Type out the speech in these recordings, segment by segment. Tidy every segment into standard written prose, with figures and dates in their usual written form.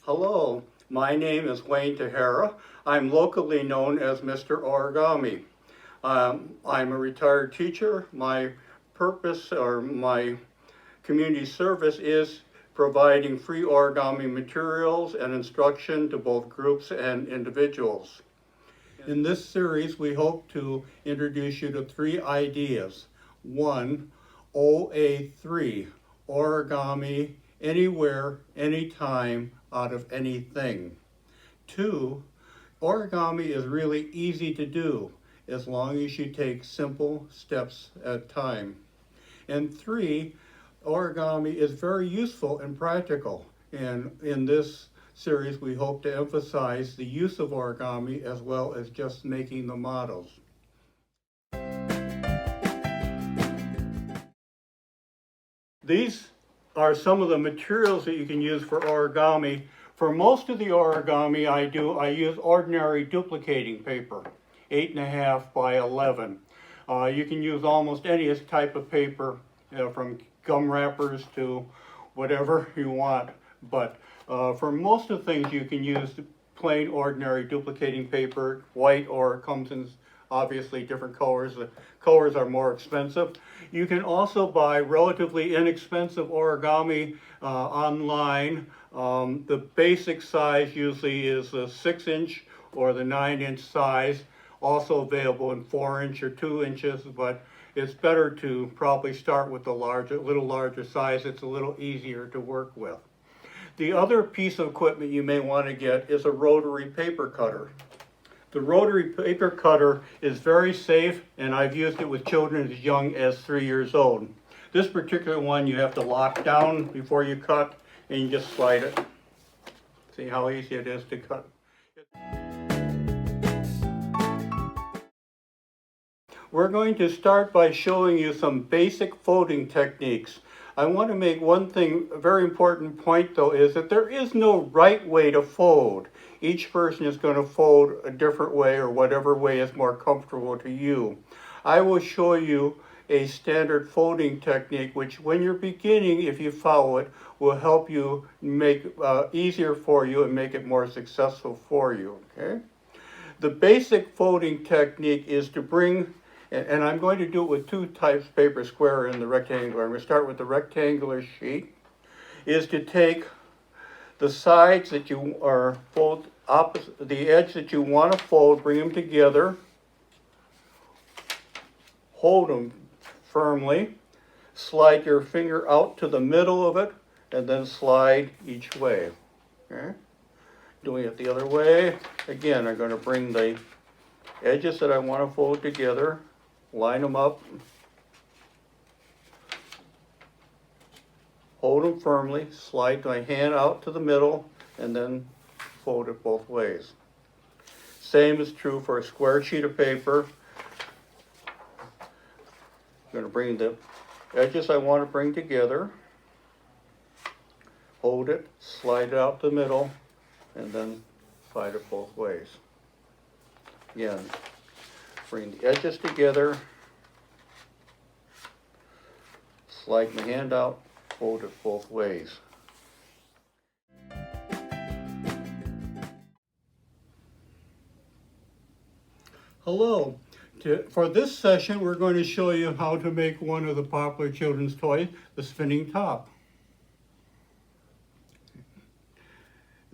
Hello, my name is Wayne Tahara. I'm locally known as Mr. Origami. I'm a retired teacher. My purpose or my community service is providing free origami materials and instruction to both groups and individuals. In this series, we hope to introduce you to 3 ideas. 1, OA3, origami anywhere, anytime, out of anything. 2, origami is really easy to do as long as you take simple steps at a time. And 3, origami is very useful and practical. And in this series, we hope to emphasize the use of origami as well as just making the models. These are some of the materials that you can use for origami. For most of the origami I use ordinary duplicating paper, 8.5 by 11. You can use almost any type of paper, from gum wrappers to whatever you want. But for most of the things you can use plain ordinary duplicating paper, white, or it comes in obviously different colors. The colors are more expensive. You can also buy relatively inexpensive origami online. The basic size usually is the 6-inch or the 9-inch size, also available in 4-inch or 2 inches, but it's better to probably start with the little larger size. It's a little easier to work with. The other piece of equipment you may want to get is a rotary paper cutter. The rotary paper cutter is very safe, and I've used it with children as young as 3 years old. This particular one you have to lock down before you cut, and you just slide it. See how easy it is to cut. We're going to start by showing you some basic folding techniques. I want to make one thing, a very important point though, is that there is no right way to fold. Each person is going to fold a different way or whatever way is more comfortable to you. I will show you a standard folding technique which when you're beginning, if you follow it, will help you make easier for you and make it more successful for you. Okay? The basic folding technique is to bring, and I'm going to do it with 2 types of paper, square and the rectangular. I'm going to start with the rectangular sheet, is to take the sides that you are fold opposite, the edge that you want to fold, bring them together, hold them firmly, slide your finger out to the middle of it, and then slide each way. Okay? Doing it the other way, again, I'm going to bring the edges that I want to fold together, line them up, hold them firmly, slide my hand out to the middle, and then fold it both ways. Same is true for a square sheet of paper. I'm going to bring the edges I want to bring together, hold it, slide it out the middle, and then slide it both ways. Again, bring the edges together, slide my hand out, fold it both ways. Hello. For this session, we're going to show you how to make one of the popular children's toys, the spinning top.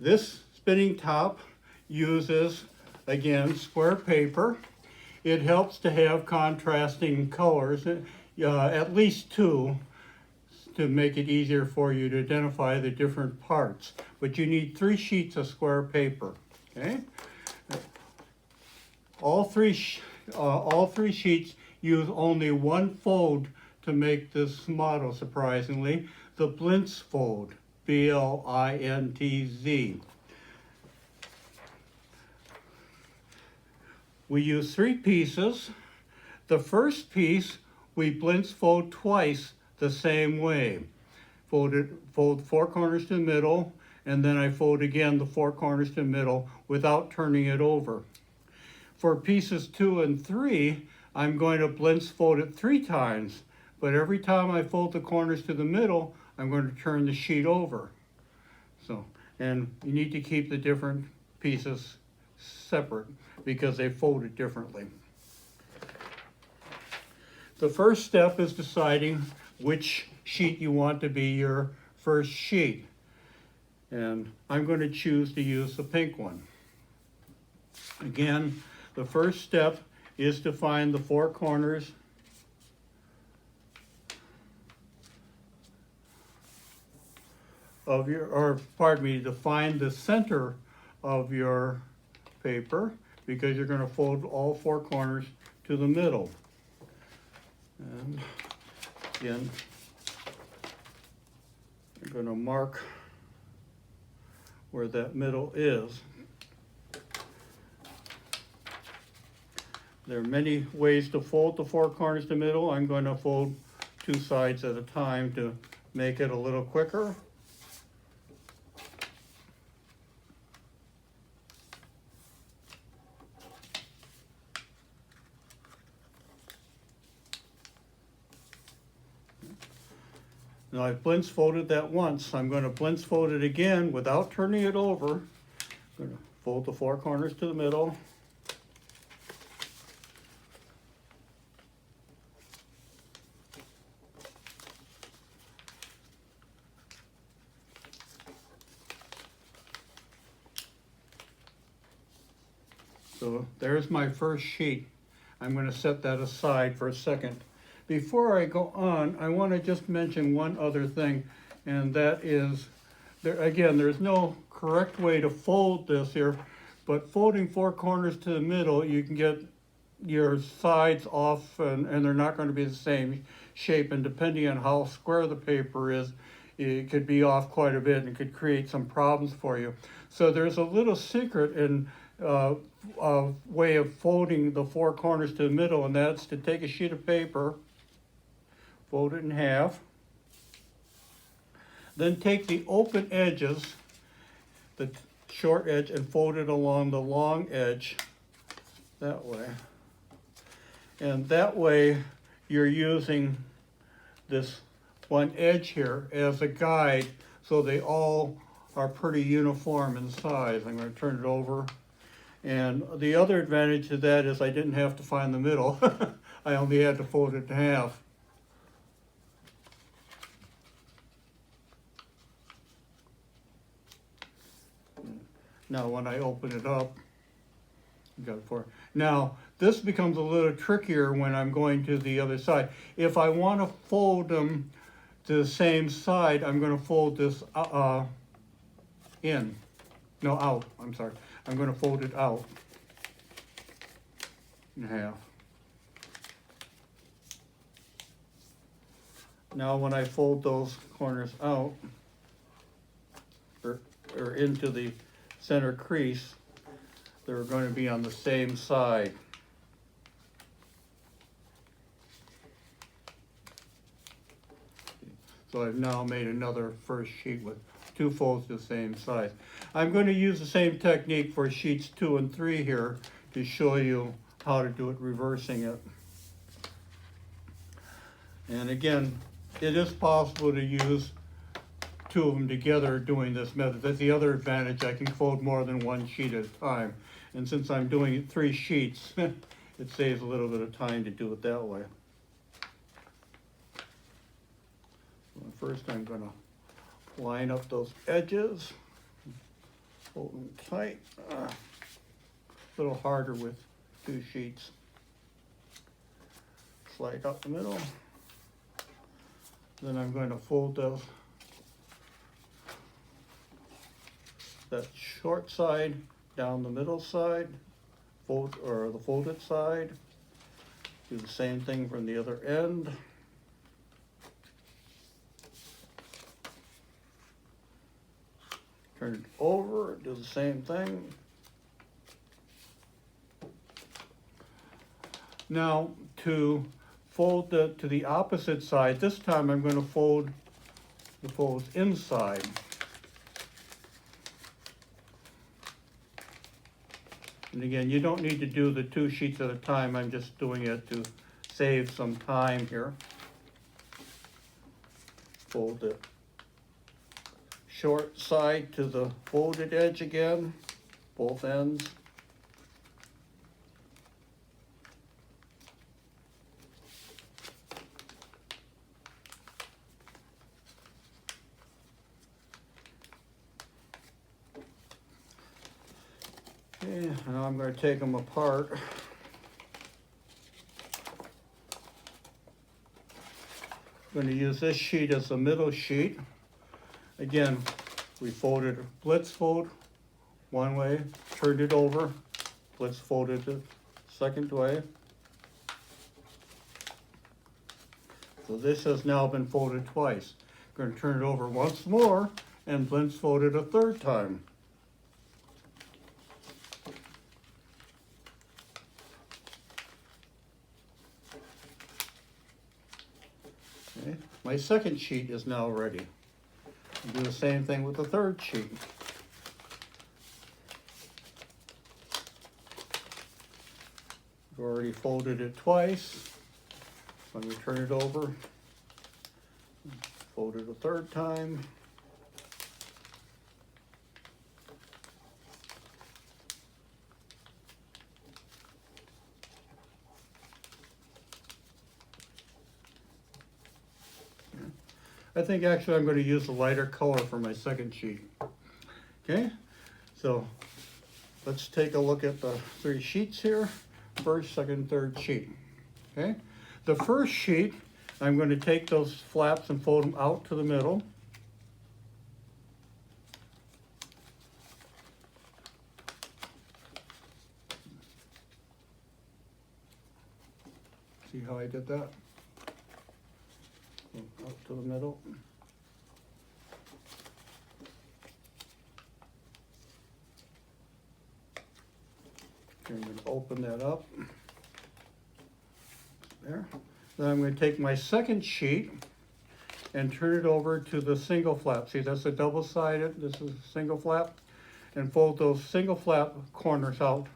This spinning top uses, again, square paper. It helps to have contrasting colors, at least 2, to make it easier for you to identify the different parts. But you need 3 sheets of square paper. Okay? All three sheets use only 1 fold to make this model, surprisingly, the Blintz fold, B-L-I-N-T-Z. We use 3 pieces. The first piece we Blintz fold twice the same way. Fold 4 corners to the middle, and then I fold again the 4 corners to the middle without turning it over. For pieces 2 and 3, I'm going to Blintz fold it 3 times, but every time I fold the corners to the middle, I'm going to turn the sheet over. So And you need to keep the different pieces separate because they folded differently. The first step is deciding which sheet you want to be your first sheet. And I'm going to choose to use the pink one. Again, the first step is to find the four corners of your, or pardon me, to find the center of your paper, because you're going to fold all four corners to the middle. And again, I'm going to mark where that middle is. There are many ways to fold the four corners to the middle. I'm going to fold two sides at a time to make it a little quicker. Now I've blintz folded that once. I'm going to blintz fold it again without turning it over. I'm going to fold the four corners to the middle. So there's my first sheet. I'm going to set that aside for a second. Before I go on, I want to just mention one other thing, and that is, again, there's no correct way to fold this here, but folding four corners to the middle, you can get your sides off, and they're not going to be the same shape, and depending on how square the paper is, it could be off quite a bit and could create some problems for you. So there's a little secret in a way of folding the four corners to the middle, and that's to take a sheet of paper, fold it in half, then take the open edges, the short edge, and fold it along the long edge that way. And that way you're using this one edge here as a guide, so they all are pretty uniform in size. I'm going to turn it over. And the other advantage to that is I didn't have to find the middle. I only had to fold it in half. Now when I open it up, now this becomes a little trickier when I'm going to the other side. If I want to fold them to the same side, I'm going to fold this out. I'm sorry. I'm going to fold it out in half. Now when I fold those corners out, or into the center crease, they're going to be on the same side. So I've now made another first sheet with two folds the same size. I'm going to use the same technique for sheets 2 and 3 here to show you how to do it, reversing it. And again, it is possible to use two of them together doing this method. That's the other advantage. I can fold more than one sheet at a time. And since I'm doing 3 sheets, it saves a little bit of time to do it that way. So first I'm going to line up those edges, hold them tight. A little harder with 2 sheets. Slide up the middle. Then I'm going to fold that short side down the middle side, the folded side. Do the same thing from the other end. Turn it over, do the same thing. Now to fold to the opposite side, this time I'm going to fold the folds inside. And again, you don't need to do the 2 sheets at a time. I'm just doing it to save some time here. Fold it short side to the folded edge again, both ends. Okay, now I'm going to take them apart. I'm going to use this sheet as the middle sheet. Again, we folded, blitz fold one way, turned it over, blitz folded the second way. So this has now been folded twice. I'm going to turn it over once more and blitz fold it a third time. Okay. My second sheet is now ready. I'll do the same thing with the third sheet. I've already folded it twice. Let me turn it over, fold it a third time. I think actually I'm going to use a lighter color for my second sheet. Okay, so let's take a look at the three sheets here. First, second, third sheet. Okay, the first sheet, I'm going to take those flaps and fold them out to the middle. See how I did that? Out to the middle. I'm going to open that up. There. Then I'm going to take my second sheet and turn it over to the single flap. See, that's a double-sided, this is a single flap. And fold those single flap corners out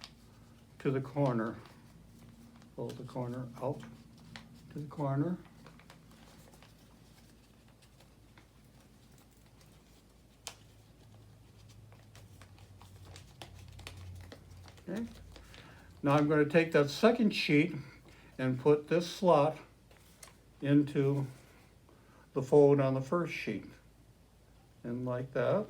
to the corner. Fold the corner out to the corner. Okay. Now I'm going to take that second sheet and put this slot into the fold on the first sheet. And like that.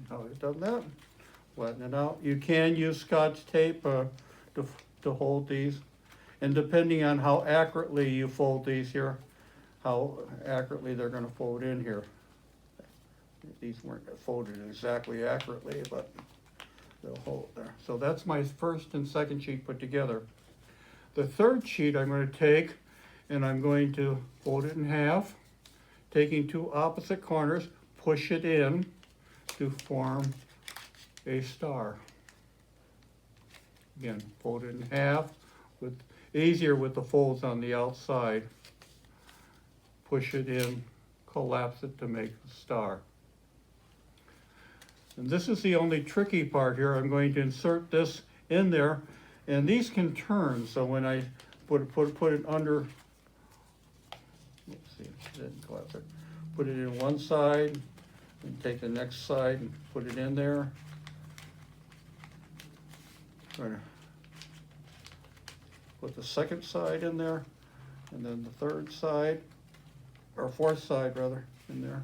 How I've done that. Flatten it out. You can use Scotch tape to hold these. And depending on how accurately you fold these here, how accurately they're going to fold in here. These weren't folded exactly accurately, but they'll hold there. So that's my first and second sheet put together. The third sheet I'm going to take and I'm going to fold it in half, taking two opposite corners, push it in to form a star. Again, fold it in half, with easier with the folds on the outside. Push it in, collapse it to make the star. And this is the only tricky part here. I'm going to insert this in there, and these can turn. So when I put it under, let's see, didn't collapse it. Put it in one side, and take the next side and put it in there. Put the second side in there, and then the third side, or fourth side rather, in there,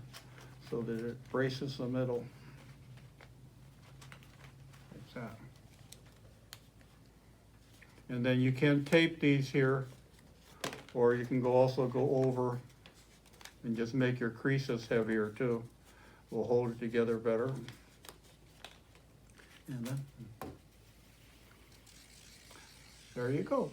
so that it braces the middle. Like that. And then you can tape these here, or you can also go over and just make your creases heavier too. Will hold it together better. And then there you go.